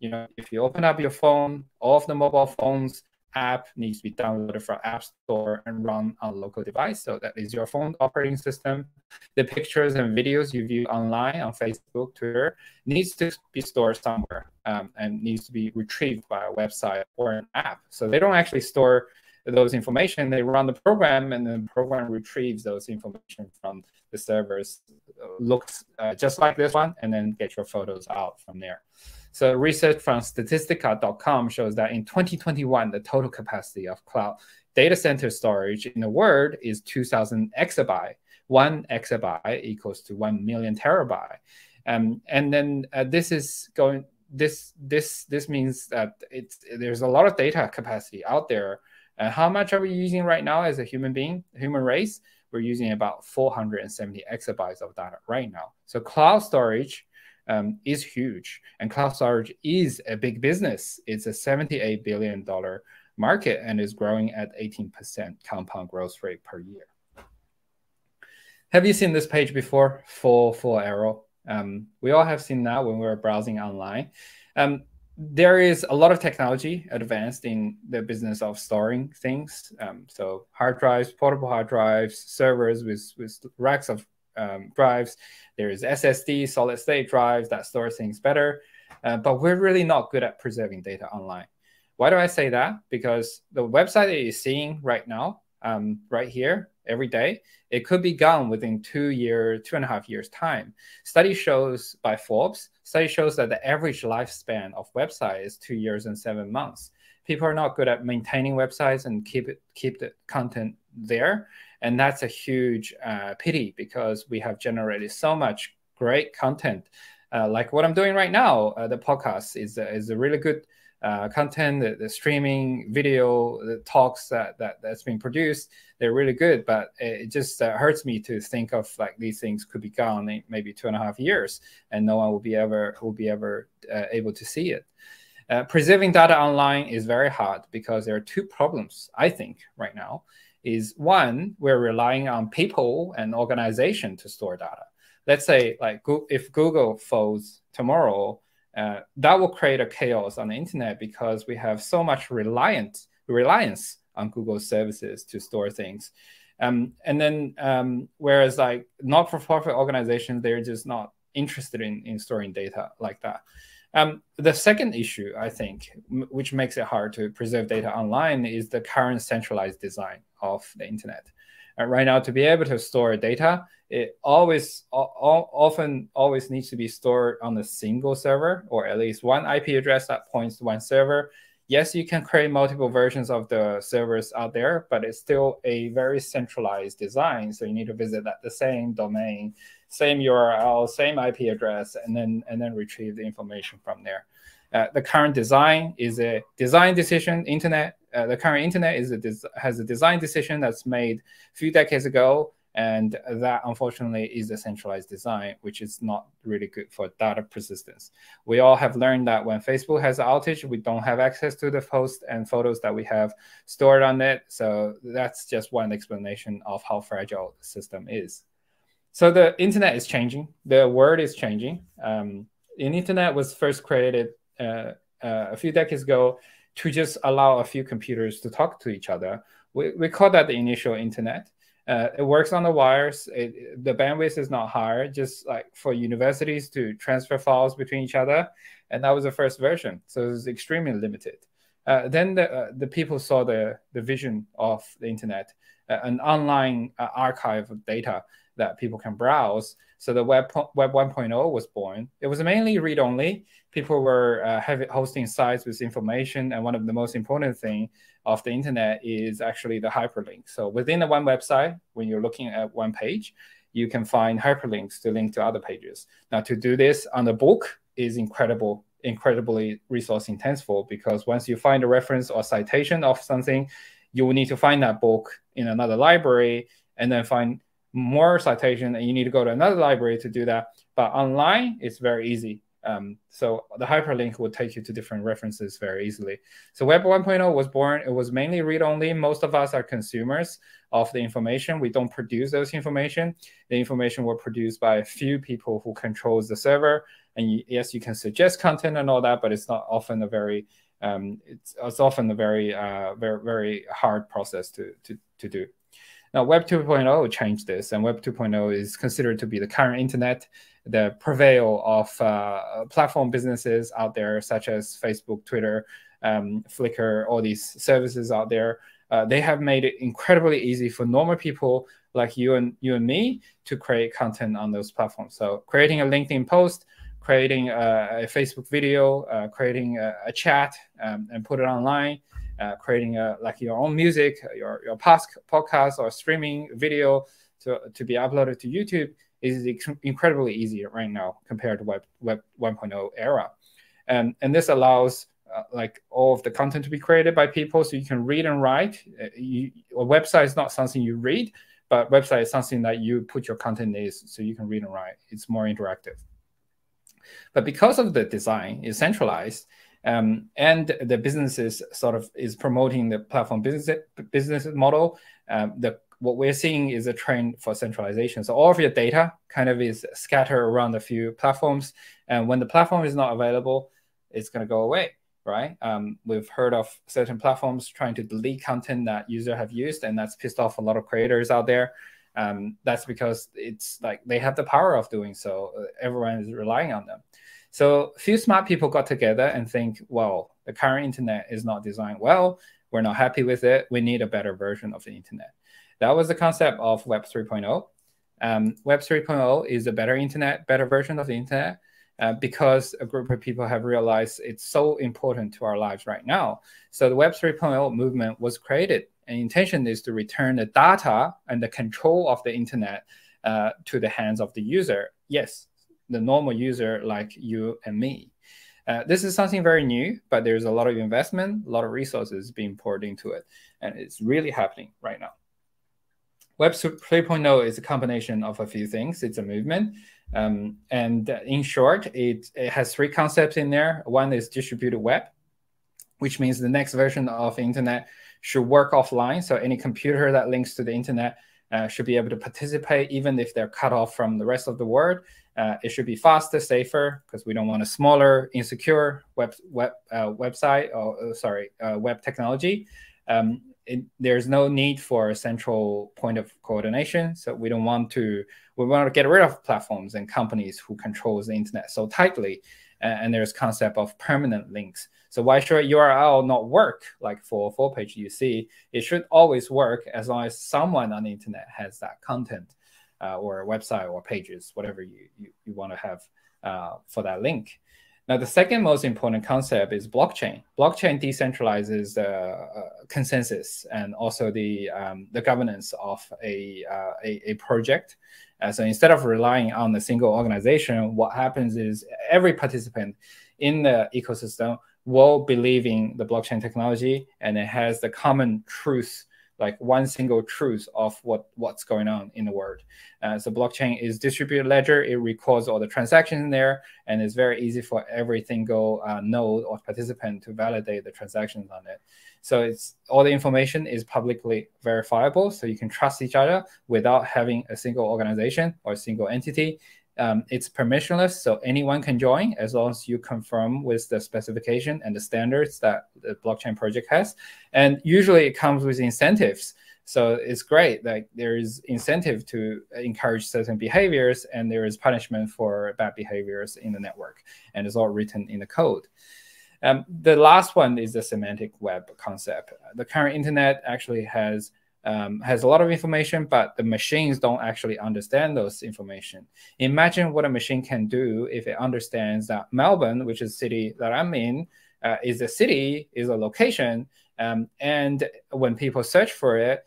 If you open up your phone, all of the mobile phones app needs to be downloaded from App Store and run on a local device. So that is your phone operating system. The pictures and videos you view online on Facebook, Twitter, needs to be stored somewhere and needs to be retrieved by a website or an app. So they don't actually store those information. They run the program, and the program retrieves those information from the servers, looks just like this one, and then get your photos out from there. So research from Statistica.com shows that in 2021, the total capacity of cloud data center storage in the world is 2,000 exabyte. 1 exabyte equals to 1 million terabyte. And then this means that there's a lot of data capacity out there And how much are we using right now as a human race? We're using about 470 exabytes of data right now. So cloud storage is huge, and cloud storage is a big business. It's a $78 billion market and is growing at 18% compound growth rate per year. Have you seen this page before? Full arrow. We all have seen that when we're browsing online. There is a lot of technology advanced in the business of storing things. So hard drives, portable hard drives, servers with racks of drives. There is SSD, solid state drives that store things better. But we're really not good at preserving data online. Why do I say that? Because the website that you're seeing right now, right here, every day, it could be gone within 2.5 years time. Study shows by Forbes, study shows that the average lifespan of website is 2 years and 7 months. People are not good at maintaining websites and keep the content there. And that's a huge pity, because we have generated so much great content. Like what I'm doing right now, the podcast is a really good content, the streaming video, the talks that's being produced, they're really good, but it just hurts me to think of like these things could be gone in maybe 2.5 years, and no one will be ever able to see it. Preserving data online is very hard because there are two problems, I think, right now. Is one, we're relying on people and organization to store data. Let's say, like, if Google folds tomorrow, that will create a chaos on the internet, because we have so much reliance on Google services to store things. And then whereas like not-for-profit organizations, they're just not interested in storing data like that. The second issue, I think, which makes it hard to preserve data online, is the current centralized design of the internet. Right now, to be able to store data, it often always needs to be stored on a single server, or at least one IP address that points to one server. Yes, you can create multiple versions of the servers out there, but it's still a very centralized design. So you need to visit the same domain, same URL, same IP address, and then retrieve the information from there. The current design is a design decision. The current internet has a design decision that's made a few decades ago, and that unfortunately is a centralized design, which is not really good for data persistence. We all have learned that when Facebook has an outage, we don't have access to the posts and photos that we have stored on it. So that's just one explanation of how fragile the system is. So the internet is changing. The world is changing. The internet was first created a few decades ago to just allow a few computers to talk to each other. We call that the initial internet. It works on the wires. The bandwidth is not high, just like for universities to transfer files between each other. And that was the first version. So it was extremely limited. Then the people saw the vision of the internet, an online archive of data that people can browse. So the Web 1.0 was born. It was mainly read-only. People were hosting sites with information, and one of the most important things of the internet is actually the hyperlink. So within the one website, when you're looking at one page, you can find hyperlinks to link to other pages. Now, to do this on the book is incredibly resource intensive, because once you find a reference or citation of something, you will need to find that book in another library and then find more citation, and you need to go to another library to do that. But online, it's very easy. So the hyperlink will take you to different references very easily. So Web 1.0 was born. It was mainly read-only. Most of us are consumers of the information. We don't produce those information. The information were produced by a few people who controls the server. And yes, you can suggest content and all that, but it's not often a very it's often a very very hard process to do. Now, Web 2.0 changed this, and Web 2.0 is considered to be the current internet, the prevail of platform businesses out there, such as Facebook, Twitter, Flickr, all these services out there. They have made it incredibly easy for normal people like you and me to create content on those platforms. So creating a LinkedIn post, creating a Facebook video, creating a chat and put it online, creating like your own music, your podcast or streaming video to be uploaded to YouTube is incredibly easy right now compared to Web 1.0 era. And this allows like all of the content to be created by people, so you can read and write. A website is not something you read, but website is something that you put your content in, so you can read and write. It's more interactive. But because of the design is centralized, and the businesses sort of is promoting the platform business model, what we're seeing is a trend for centralization. So all of your data kind of is scattered around a few platforms. And when the platform is not available, it's going to go away, right? We've heard of certain platforms trying to delete content that users have used, and that's pissed off a lot of creators out there. That's because it's like they have the power of doing so. Everyone is relying on them. So a few smart people got together and think, well, the current internet is not designed well. We're not happy with it. We need a better version of the internet. That was the concept of Web 3.0. Web 3.0 is a better internet, better version of the internet, because a group of people have realized it's so important to our lives right now. So the Web 3.0 movement was created, and the intention is to return the data and the control of the internet to the hands of the user. Yes, the normal user like you and me. This is something very new, but there's a lot of investment, a lot of resources being poured into it, and it's really happening right now. Web 3.0 is a combination of a few things. It's a movement. And in short, it has three concepts in there. One is distributed web, which means the next version of the internet should work offline. So any computer that links to the internet should be able to participate, even if they're cut off from the rest of the world. It should be faster, safer, because we don't want a smaller, insecure web technology. There's no need for a central point of coordination. So we want to get rid of platforms and companies who controls the internet so tightly. And there's concept of permanent links. So why should URL not work? Like for a full page you see, it should always work as long as someone on the internet has that content or a website or pages, whatever you want to have for that link. Now, the second most important concept is blockchain. Blockchain decentralizes consensus and also the governance of a project. So instead of relying on a single organization, what happens is every participant in the ecosystem will believe in the blockchain technology, and it has the common truth, like one single truth of what's going on in the world. So blockchain is distributed ledger. It records all the transactions in there, and it's very easy for every single node or participant to validate the transactions on it. So it's all the information is publicly verifiable, so you can trust each other without having a single organization or a single entity. It's permissionless, so anyone can join as long as you confirm with the specification and the standards that the blockchain project has. And usually it comes with incentives. So it's great. Like there is incentive to encourage certain behaviors, and there is punishment for bad behaviors in the network. And it's all written in the code. The last one is the semantic web concept. The current internet actually has a lot of information, but the machines don't actually understand those information. Imagine what a machine can do if it understands that Melbourne, which is the city that I'm in, is a city, is a location, and when people search for it,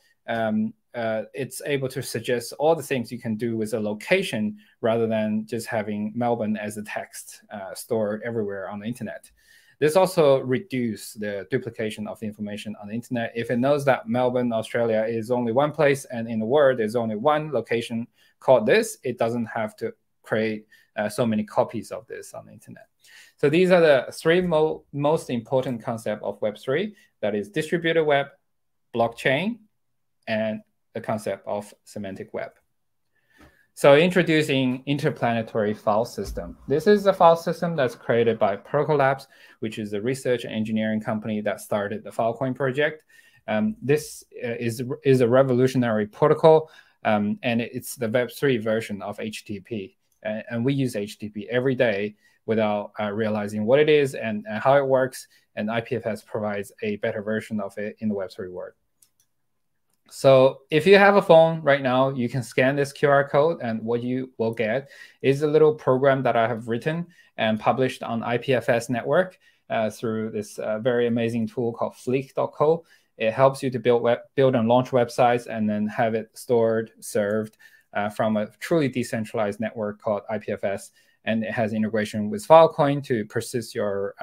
it's able to suggest all the things you can do with a location rather than just having Melbourne as a text stored everywhere on the internet. This also reduces the duplication of the information on the internet. If it knows that Melbourne, Australia is only one place, and in the world there's only one location called this, it doesn't have to create so many copies of this on the internet. So these are the three most important concepts of Web3. That is distributed web, blockchain, and the concept of semantic web. So introducing interplanetary file system. This is a file system that's created by Protocol Labs, which is a research and engineering company that started the Filecoin project. This is a revolutionary protocol, and it's the Web3 version of HTTP. And we use HTTP every day without realizing what it is and how it works. And IPFS provides a better version of it in the Web3 world. So if you have a phone right now, you can scan this QR code, and what you will get is a little program that I have written and published on IPFS network through this very amazing tool called Fleek.co. It helps you to build and launch websites and then have it stored, served from a truly decentralized network called IPFS. and it has integration with Filecoin to persist your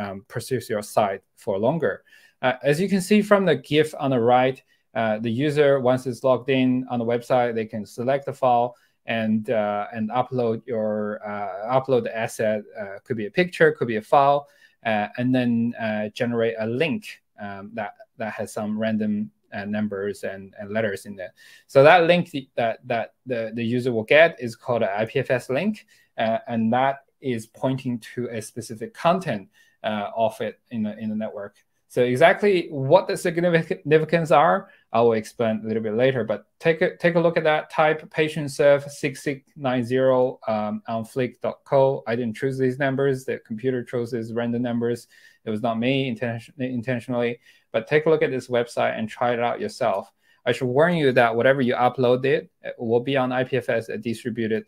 site for longer. As you can see from the GIF on the right, the user, once it's logged in on the website, they can select the file and upload the asset. Could be a picture, could be a file, and then generate a link that has some random numbers and letters in there. So that link that the user will get is called an IPFS link, and that is pointing to a specific content of it in the network. So exactly what the significance are, I will explain a little bit later. But take a look at that. Type patient serve 6690 on flick.co. I didn't choose these numbers. The computer chose these random numbers. It was not me intentionally. But take a look at this website and try it out yourself. I should warn you that whatever you upload it will be on IPFS, a distributed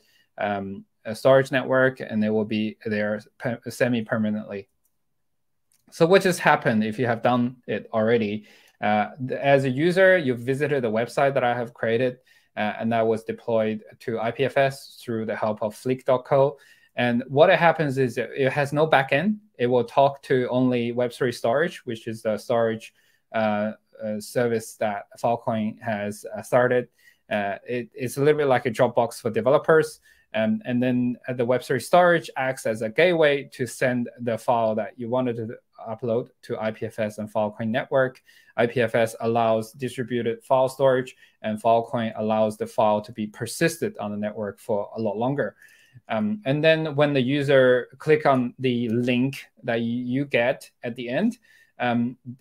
storage network, and they will be there semi-permanently. So what just happened if you have done it already? As a user, you've visited the website that I have created, and that was deployed to IPFS through the help of flick.co. And what happens is it has no backend. It will talk to only Web3 storage, which is the storage service that Filecoin has started. It's a little bit like a Dropbox for developers. And then the Web3 storage acts as a gateway to send the file that you wanted to upload to IPFS and Filecoin network. IPFS allows distributed file storage, and Filecoin allows the file to be persisted on the network for a lot longer. And then when the user click on the link that you get at the end,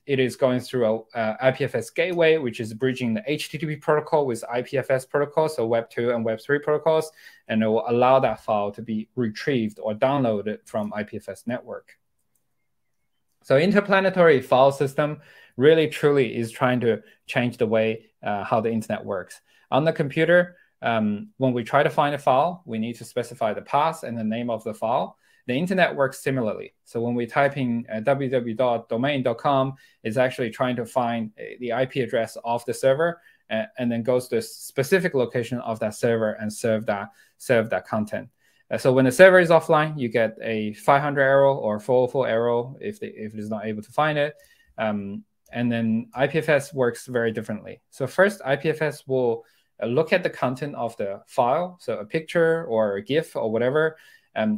it is going through a IPFS gateway, which is bridging the HTTP protocol with IPFS protocol, so Web 2 and Web 3 protocols, and it will allow that file to be retrieved or downloaded from IPFS network. So interplanetary file system really truly is trying to change the way how the internet works. On the computer, when we try to find a file, we need to specify the path and the name of the file. The internet works similarly. So when we type in www.domain.com, it's actually trying to find the IP address of the server and then goes to a specific location of that server and serve that content. So when the server is offline, you get a 500 error or 404 error if it is not able to find it. And then IPFS works very differently. So first, IPFS will look at the content of the file, so a picture or a GIF or whatever.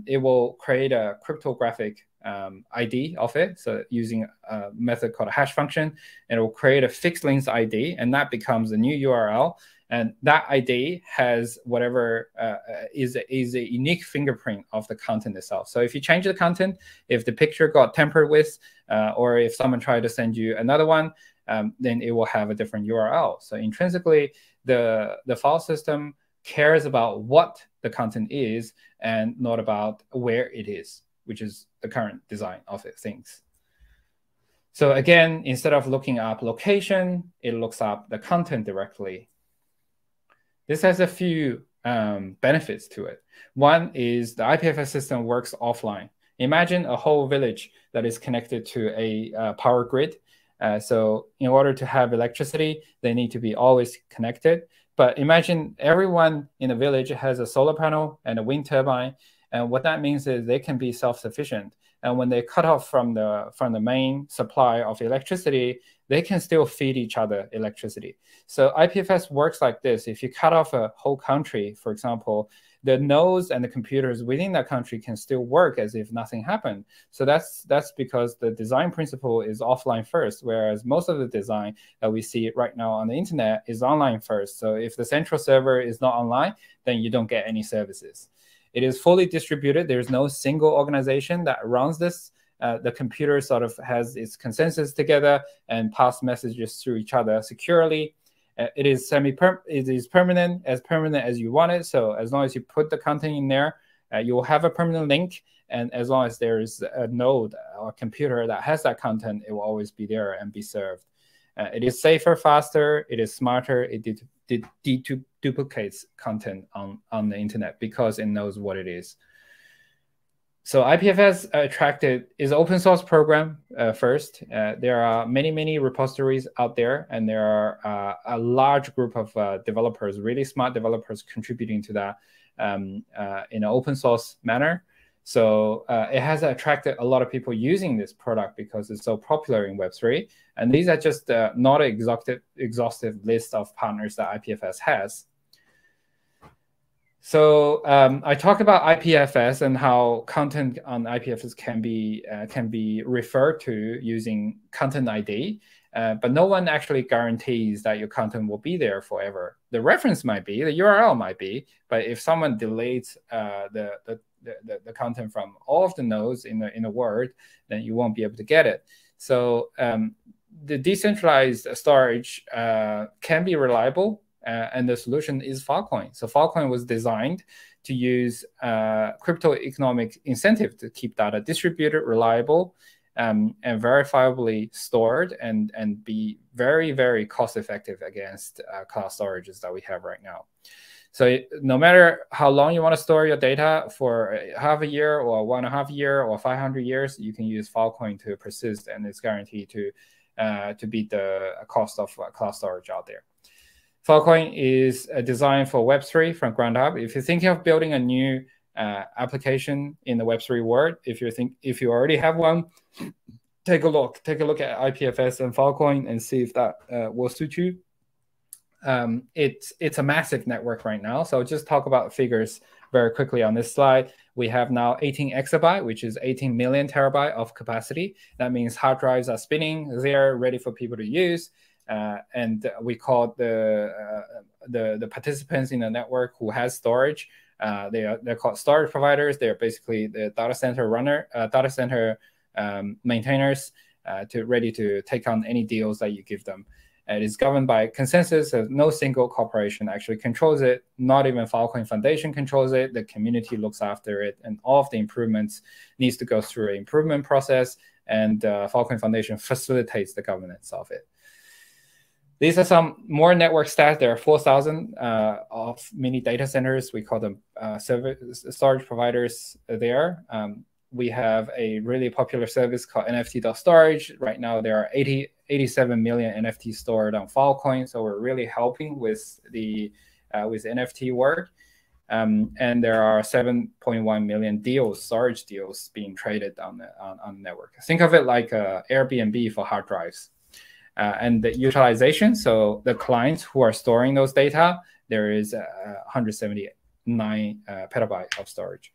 It will create a cryptographic ID of it, so using a method called a hash function, and it will create a fixed links ID, and that becomes a new URL. And that ID has whatever is a unique fingerprint of the content itself. So if you change the content, if the picture got tampered with, or if someone tried to send you another one, then it will have a different URL. So intrinsically, the file system cares about what the content is and not about where it is, which is the current design of things. So again, instead of looking up location, it looks up the content directly. This has a few benefits to it. One is the IPFS system works offline. Imagine a whole village that is connected to a power grid. So in order to have electricity, they need to be always connected. But imagine everyone in the village has a solar panel and a wind turbine. And what that means is they can be self-sufficient. And when they cut off from the main supply of electricity, they can still feed each other electricity. So IPFS works like this. If you cut off a whole country, for example, the nodes and the computers within that country can still work as if nothing happened. So that's because the design principle is offline first, whereas most of the design that we see right now on the internet is online first. So if the central server is not online, then you don't get any services. It is fully distributed. There's no single organization that runs this. The computer sort of has its consensus together and pass messages through each other securely. It is permanent as you want it. So as long as you put the content in there, you will have a permanent link. And as long as there is a node or computer that has that content, it will always be there and be served. It is safer, faster. It is smarter. It deduplicates content on the internet because it knows what it is. So IPFS is open source program first. There are many repositories out there, and there are a large group of developers, really smart developers, contributing to that in an open source manner. So it has attracted a lot of people using this product because it's so popular in Web3. And these are just not an exhaustive list of partners that IPFS has. So I talked about IPFS and how content on IPFS can be referred to using content ID, but no one actually guarantees that your content will be there forever. The reference might be, the URL might be, but if someone deletes the content from all of the nodes in the word, then you won't be able to get it. So the decentralized storage can be reliable. And the solution is Filecoin. So Filecoin was designed to use crypto economic incentive to keep data distributed, reliable, and verifiably stored, and be very, very cost effective against cloud storages that we have right now. So no matter how long you want to store your data, for half a year or 1.5 years or 500 years, you can use Filecoin to persist, and it's guaranteed to beat the cost of cloud storage out there. Filecoin is designed for Web3 from ground up. If you're thinking of building a new application in the Web3 world, if you already have one, take a look at IPFS and Filecoin and see if that will suit you. It's a massive network right now. So just talk about figures very quickly on this slide. We have now 18 exabyte, which is 18 million terabyte of capacity. That means hard drives are spinning there, ready for people to use. And we call the participants in the network who has storage. They're called storage providers. They're basically the data center maintainers ready to take on any deals that you give them. It is governed by consensus. So no single corporation actually controls it. Not even Filecoin Foundation controls it. The community looks after it, and all of the improvements needs to go through an improvement process. And Filecoin Foundation facilitates the governance of it. These are some more network stats. There are 4,000 of mini data centers. We call them storage providers there. We have a really popular service called NFT.storage. Right now, there are 87 million NFTs stored on Filecoin. So we're really helping with the NFT work. And there are 7.1 million storage deals being traded on the network. Think of it like Airbnb for hard drives. And the utilization, so the clients who are storing those data, there is 179 petabyte of storage.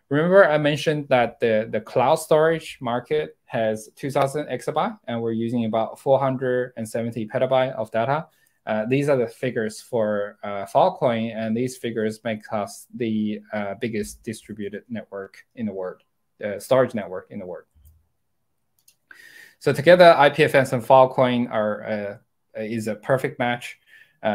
Remember I mentioned that the cloud storage market has 2,000 exabyte, and we're using about 470 petabyte of data. These are the figures for Filecoin, and these figures make us the biggest distributed network in the world, storage network in the world. So together, IPFS and Filecoin is a perfect match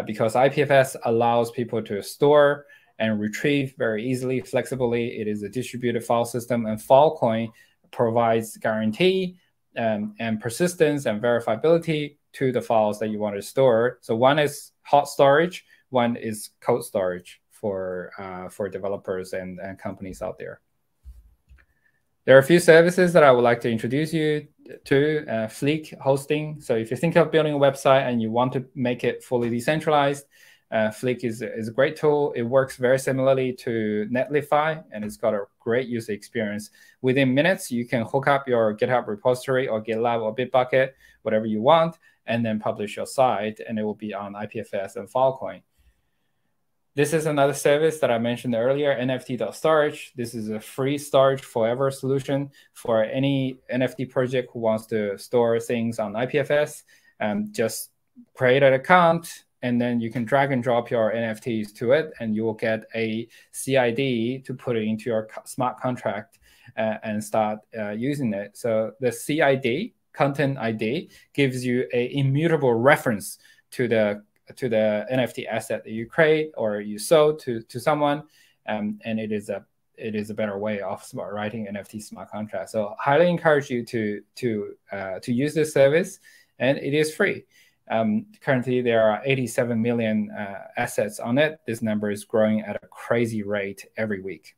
because IPFS allows people to store and retrieve very easily, flexibly. It is a distributed file system, and Filecoin provides guarantee and persistence and verifiability to the files that you want to store. So one is hot storage, one is cold storage for developers and companies out there. There are a few services that I would like to introduce you to. Fleek hosting. So if you think of building a website and you want to make it fully decentralized, Fleek is a great tool. It works very similarly to Netlify, and it's got a great user experience. Within minutes, you can hook up your GitHub repository or GitLab or Bitbucket, whatever you want, and then publish your site, and it will be on IPFS and Filecoin. This is another service that I mentioned earlier, NFT.storage. This is a free storage forever solution for any NFT project who wants to store things on IPFS. Just create an account, and then you can drag and drop your NFTs to it, and you will get a CID to put it into your smart contract and start using it. So the CID, content ID, gives you an immutable reference to the NFT asset that you create or you sold to someone, and it is a better way of writing NFT smart contract. So highly encourage you to use this service, and it is free. Currently, there are 87 million assets on it. This number is growing at a crazy rate every week.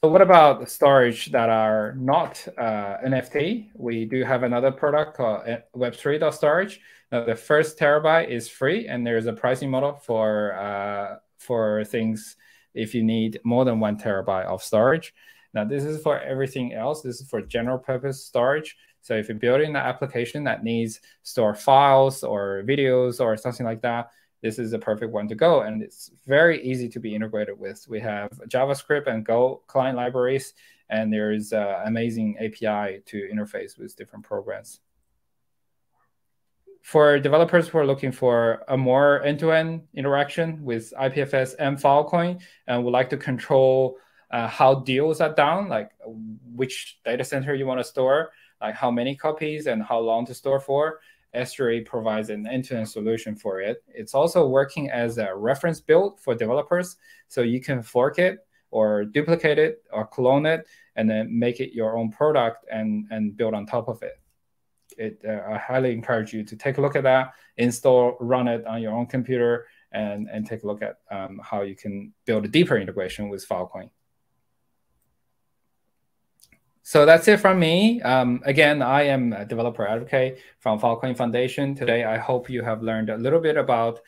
So what about the storage that are not NFT? We do have another product called Web3.storage. Now, the first terabyte is free, and there's a pricing model for for things if you need more than 1 terabyte of storage. Now, this is for everything else. This is for general purpose storage. So if you're building an application that needs store files or videos or something like that, this is the perfect one to go. And it's very easy to be integrated with. We have JavaScript and Go client libraries, and there's amazing API to interface with different programs. For developers who are looking for a more end-to-end interaction with IPFS and Filecoin and would like to control how deals are done, like which data center you want to store, like how many copies and how long to store for, S3 provides an end-to-end solution for it. It's also working as a reference build for developers, so you can fork it or duplicate it or clone it and then make it your own product and build on top of it. I highly encourage you to take a look at that, install, run it on your own computer, and take a look at how you can build a deeper integration with Filecoin. So that's it from me. Again, I am a developer advocate from Filecoin Foundation. Today, I hope you have learned a little bit about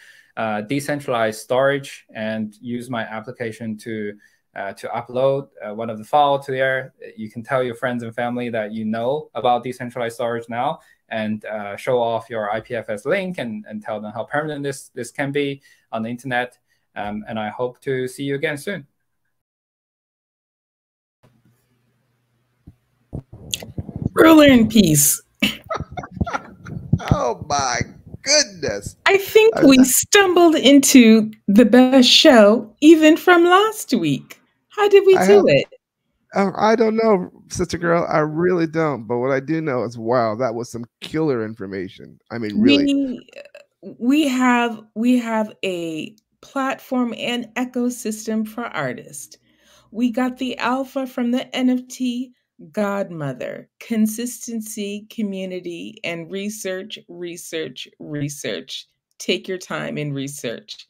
decentralized storage and use my application to upload one of the files to there. You can tell your friends and family that you know about decentralized storage now, and show off your IPFS link and tell them how permanent this can be on the internet. And I hope to see you again soon. Ruler in peace. Oh my goodness. I think we stumbled into the best show even from last week. How did we do it? I don't know, sister girl. I really don't. But what I do know is, wow, that was some killer information. I mean, really. We have a platform and ecosystem for artists. We got the alpha from the NFT godmother: consistency, community, and research. Take your time and research.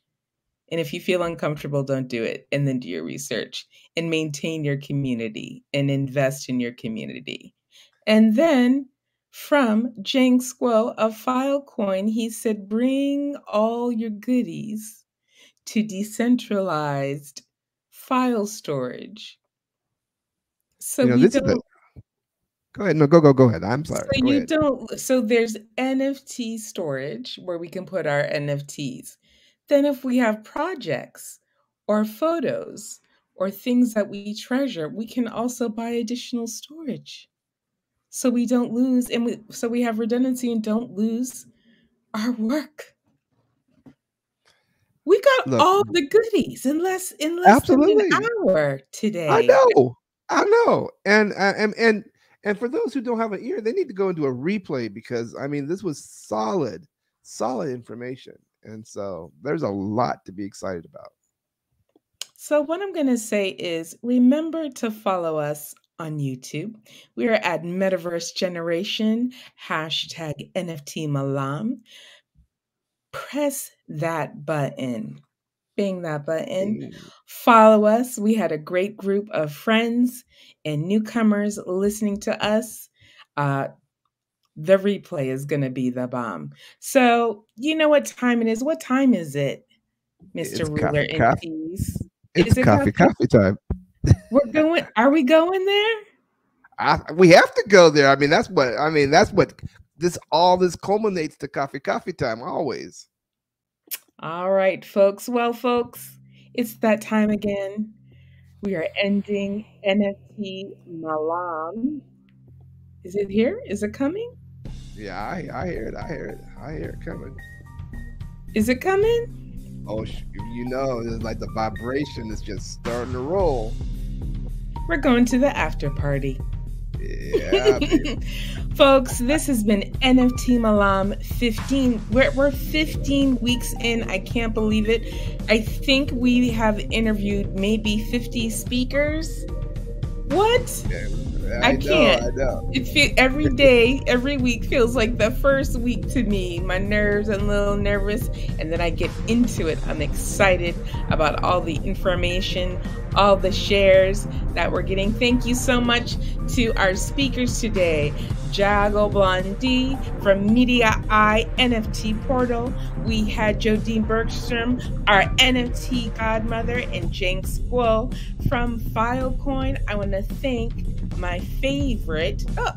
And if you feel uncomfortable, don't do it. And then do your research and maintain your community and invest in your community. And then from Jang Squo of Filecoin, he said, bring all your goodies to decentralized file storage. So Go ahead. No, go ahead. I'm sorry. So there's NFT storage where we can put our NFTs. Then if we have projects or photos or things that we treasure, we can also buy additional storage. So we don't lose, and so we have redundancy and don't lose our work. We got all the goodies in less than an hour today. I know. And for those who don't have an ear, they need to go into a replay, because I mean, this was solid information. And so there's a lot to be excited about. So what I'm going to say is, remember to follow us on YouTube. We are at Metaverse Generation, #NFT Malam. Press that button. Bang that button. Follow us. We had a great group of friends and newcomers listening to us. The replay is going to be the bomb. So you know what time it is. What time is it, Mr. Ruler in Peace? It's coffee time. We're going. Are we going there? We have to go there. I mean, that's what all this culminates to coffee time always. All right, folks. Well, folks, it's that time again. We are ending NFT Malam. Is it here? Is it coming? Yeah, I hear it. I hear it coming. Is it coming? Oh, you know, it's like the vibration is just starting to roll. We're going to the after party. Yeah. Folks, this has been NFT Malam 15. We're 15 weeks in. I can't believe it. I think we have interviewed maybe 50 speakers. What? Yeah, I can't. I know. Every day, every week feels like the first week to me. My nerves are a little nervous, and then I get into it. I'm excited about all the information, all the shares that we're getting. Thank you so much to our speakers today. Jago Blondie from Media Eye NFT Portal. We had Jodine Bergstrom, our NFT godmother, and Jenks Guo from Filecoin. I want to thank my favorite, I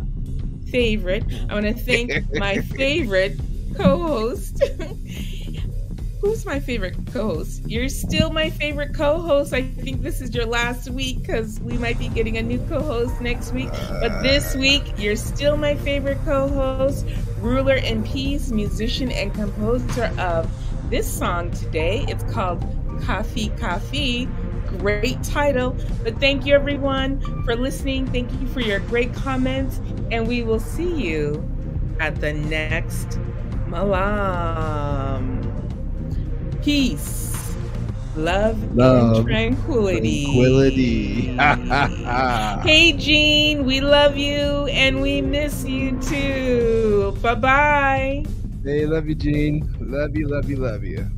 want to thank my favorite co-host. Who's my favorite co-host? You're still my favorite co-host. I think this is your last week because we might be getting a new co-host next week. But this week, you're still my favorite co-host, Ruler in Peace, musician and composer of this song today. It's called Coffee Coffee. Great title. But thank you everyone for listening. Thank you for your great comments. And we will see you at the next Malam. Peace, love and tranquility. Hey, Jean, we love you and we miss you too. Bye-bye. Hey, love you, Jean. Love you, love you, love you.